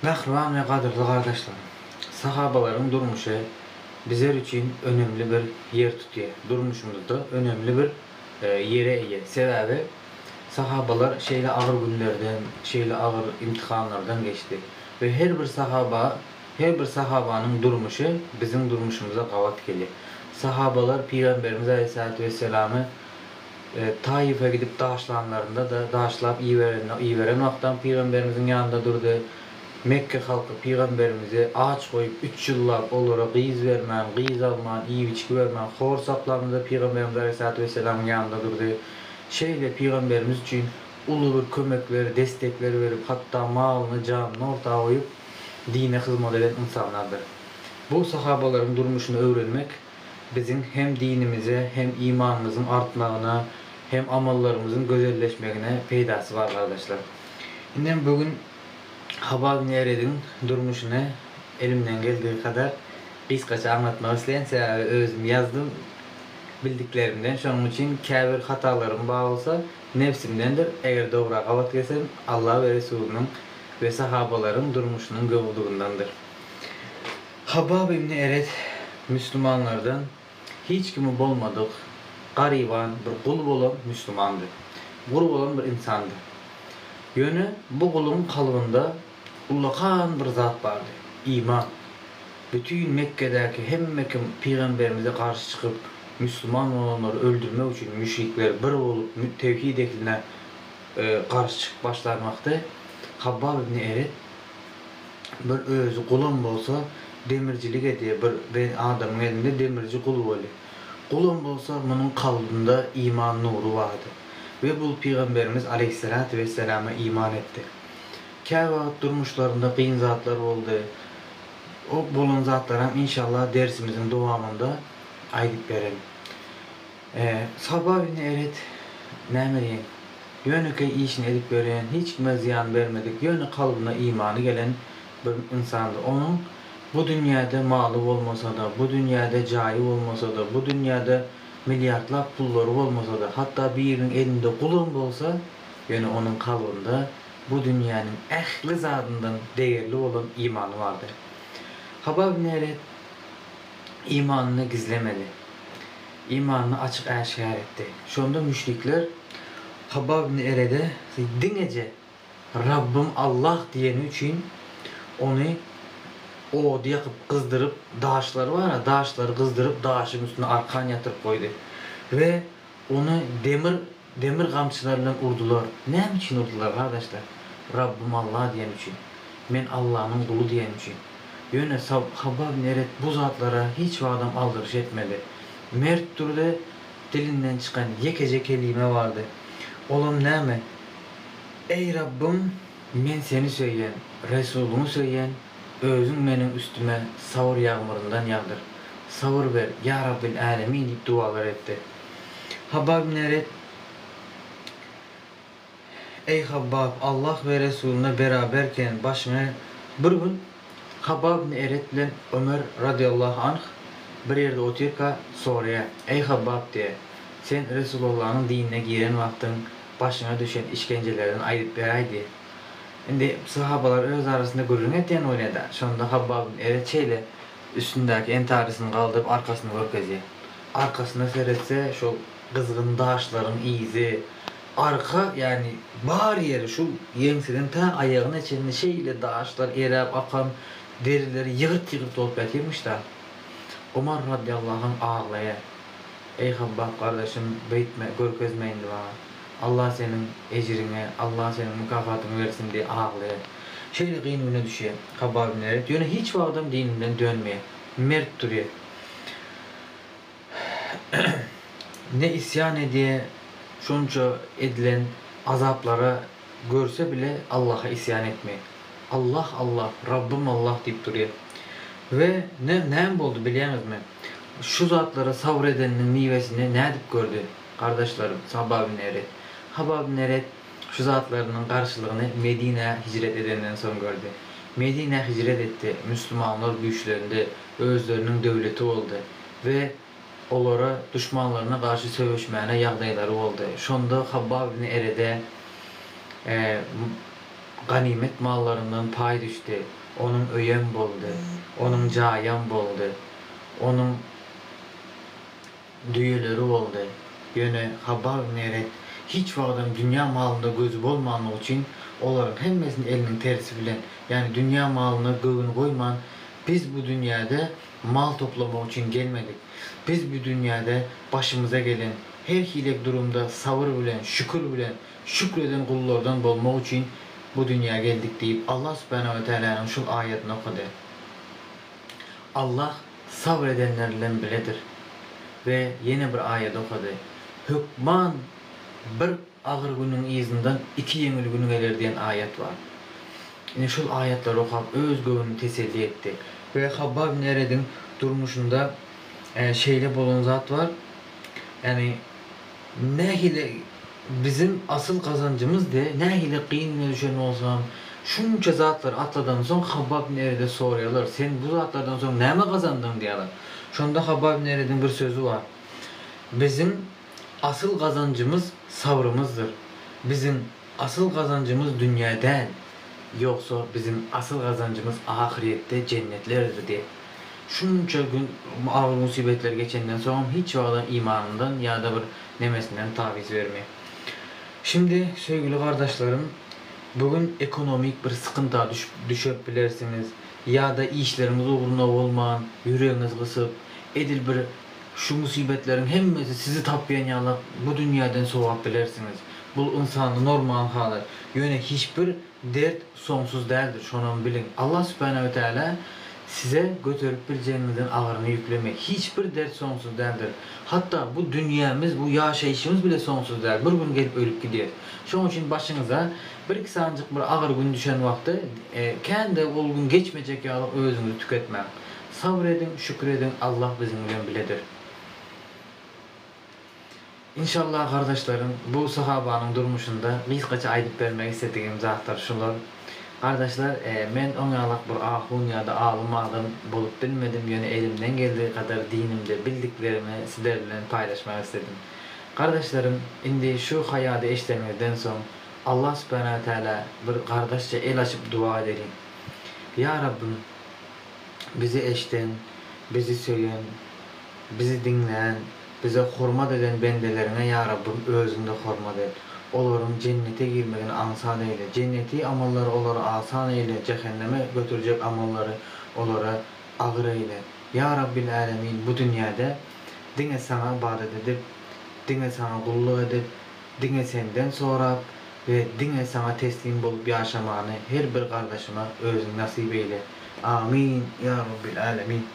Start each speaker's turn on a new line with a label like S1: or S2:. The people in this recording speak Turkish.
S1: Mehriban ve kadirli kardeşlerim, sahabaların durmuşu bizler için önemli bir yer tutuyor. Durmuşumuzda önemli bir yere iyi. Sebebi sahabalar şeyle ağır günlerden, şeyle ağır imtihanlardan geçti. Ve her bir sahabanın durmuşu bizim durmuşumuza kavat geliyor. Sahabalar Peygamberimiz Aleyhisselatü Vesselam'ı Taif'e gidip dağışlanlarında da dağışlap iyi veren vaktan Peygamberimizin yanında durdu. Mekke halkı Peygamberimize ağaç koyup 3 yıllar olarak kıyız vermen, kıyız alman, iyi içki vermen, hor saplarında Peygamberimiz Aleyhisselatü Vesselam'ın yanında durdu. Şeyle Peygamberimiz için ulu bir kömekleri, destekleri verip hatta malını, canını ortaya koyup dine hizmet eden insanlardır. Bu sahabaların durmuşunu öğrenmek bizim hem dinimize hem imanımızın artmağına hem amallarımızın güzelleşmesine faydası var arkadaşlar. Şimdi bugün Habab ibn Ered'in durmuşunu elimden geldiği kadar kısaca anlatmak isteyen sebebi özüm yazdım bildiklerimden. Şunun için kâbir hatalarım bağ olsa nefsimdendir. Eğer doğru kavat gelsem Allah ve Resulünün ve sahabaların durmuşunun gövduğundandır. Habab ibn Ered Müslümanlardan hiç kimi bolmadık, gariban bir kul olan Müslümandı. Grup olan bir insandı. Yönü bu kulun kalbinde ulakan bir zat vardı. İman. Bütün Mekke'deki hem Mekke Peygamberimize karşı çıkıp Müslüman olanları öldürmek için müşrikler bir olup tevhid ehline karşı çıkıp başlarmaktı. Habab ibn Ered bir özü kulun bolsa demircilik ediyor. Bir adamın elinde demirci kulu oli. Kulun bolsa bunun kalbinde iman nuru vardı. Ve bu Peygamberimiz Aleyhisselatü Vesselam'a iman etti. Kâvat durmuşlarında kıyın zatlar oldu. O bulun zatlara inşallah dersimizin devamında aydıp verelim. Habab ibn Ered nämedeýän? Yönüke işini edip veren, hiç kime ziyan vermedik, yönü kalbine imanı gelen bir insandı. Onun bu dünyada malı olmasa da, bu dünyada cayı olmasa da, bu dünyada milyarlar pulları olmasa da, hatta birinin elinde kulun olsa, yani onun kalbinde bu dünyanın ehli zatından değerli olan imanı vardı. Habab ibn Ered imanını gizlemedi. İmanını açık aşikar etti. Şonda müşrikler Habab ibn Ered'e dinece Rabbim Allah diyeni için onu o yakıp kızdırıp dağışları var ya, dağışları kızdırıp dağışın üstüne arkan yatırıp koydu. Ve onu demir kamçılarla urdular. Ne için urdular arkadaşlar? Rabbim Allah diyen için. Men Allah'ın kulu diyen için. Yöne Habab ibn Ered bu zatlara hiç adam aldırış etmedi. Mert türde dilinden çıkan yekece kelime vardı. Oğlum neyme? Ey Rabbim, men seni söyleyen, Resulünü söyleyen, özün benim üstüme savur yağmurundan yağdır. Savur ver ya Rabbil alemin deyip dualar etti. Habab ibn Ered, ey Habab, Allah ve Resulüne beraberken başına bir gün Habab ibn Ered ile Ömer radıyallahu anh bir yerde otururken soruya, ey Habab diye, sen Resulullah'ın dinine giren vaktin başına düşen işkencelerden ayırıp veraydı. Şimdi sahabalar öz arasında görünüyor diyen oynadı. Sonunda Habab ibn Ered şeyle üstündeki entarisini kaldırıp arkasını görkeziyor. Arkasına seyretse şu kızgın daşların izi, arka yani bağır yeri şu yemsinin ta ayağının içinde şeyle daşlar erip akan derileri yığırt dolup getirmiş da. Ömer radıyallahu anh ağlaya, ey Habab kardeşim beytme, görkezmeyin bana. Allah senin ecrini, Allah senin mükafatını versin diye ağlaya. Şeyle kıyın önüne düşüyor Habab ibn Ered. Yani hiç bu adam dininden dönmeye. Mert duruyor. Ne isyan ediyor, şunca edilen azaplara görse bile Allah'a isyan etmiyor. Allah Allah, Rabbim Allah deyip duruyor. Ve ne oldu biliyor musunuz? Şu zatlara sabredenin meyvesini ne edip gördü kardeşlerim Habab ibn Ered. Habab ibn Ered şu zatlarının karşılığını Medine'ye hicret edenden sonra gördü. Medine'ye hicret etti. Müslümanlar güçlendi. Özlerinin devleti oldu. Ve onlara düşmanlarına karşı sövüşmeyene yağdayları oldu. Şonda Habab ibn Ered'e ganimet mallarından pay düştü. Onun öyen boldu. Onun cayan boldu. Onun düyeleri oldu. Yöne haber neret hiç vaxtdan dünya malında gözü bolmamak için onların hemmesini elinin tersi bilen, yani dünya malını gövün koyman, biz bu dünyada mal toplamak için gelmedik. Biz bu dünyada başımıza gelen her hilek durumda sabır bilen, şükür bilen, şükreden kullardan olmak için bu dünyaya geldik deyip Allah Subhanahu ve Teala'nın şu ayetini okudu. Allah sabredenlerle biledir. Ve yeni bir ayet okudu. Hükman bir ağır günün izinden iki yengil günü gelir diyen ayet var. Yani şu ayetleri okuyup öz gövünü teselli etti. Ve Habbab bin Ered'in durmuşunda şeyle bolun zat var. Yani ne hile bizim asıl kazancımız de ne hile kıyınına düşen olsam şunca zatlar atladan son Habbab bin Ered'e soruyorlar. Sen bu zatlardan sonra ne mi kazandın diyorlar. Şunda Habbab bin Ered'in bir sözü var. Bizim asıl kazancımız sabrımızdır. Bizim asıl kazancımız dünya değil. Yoksa bizim asıl kazancımız ahirette cennetlerdir diye. Şunca gün ağır musibetler geçenden sonra hiç o adam imanından ya da bir nemesinden taviz vermiyor. Şimdi sevgili kardeşlerim, bugün ekonomik bir sıkıntıya düşüp bilirsiniz ya da işleriniz uğruna olman, yüreğiniz kısıp edil bir şu musibetlerin hemmesi sizi taplayan yalak bu dünyadan soğuk bilirsiniz. Bu insanın normal hali. Yöne hiçbir dert sonsuz değildir. Şunu bilin. Allah Subhanahu ve Teala size götürüp bir cennetin ağırını yüklemek. Hiçbir dert sonsuz değildir. Hatta bu dünyamız, bu yaşayışımız bile sonsuz değil. Bir gün gelip ölüp gidiyor. Şunun için başınıza bir iki sancık bir ağır gün düşen vakti kendi olgun geçmeyecek ya özünüzü tüketmeyin. Sabredin, şükredin. Allah bizimle biledir. İnşallah kardeşlerim, bu sahabanın durmuşunda birkaç ayet vermek istediğim zatlar şular. Kardeşler, men onyalık bir ahun ya da alım adam bulup bilmedim, yani elimden geldiği kadar dinimde bildiklerimi sizlerle paylaşmak istedim. Kardeşlerim, indi şu hayatı işlemeden sonra Allah Subhanahu Teala bir kardeşçe el açıp dua edelim. Ya Rabbim, bizi eşten, bizi söyleyen, bizi dinleyen, bize hurmat eden bendelerine ya Rabbim özünde hurmat et. Onların cennete girmeden ansan eyle. Cenneti amalları onlara asan eyle. Cehenneme götürecek amalları onlara ağır eyle. Ya Rabbil Alemin, bu dünyada dine sana ibadet edip, dine sana kulluk edip, dine senden sonra ve dine sana teslim bulup yaşamanı her bir kardeşime özün nasip eyle. Amin ya Rabbil Alemin.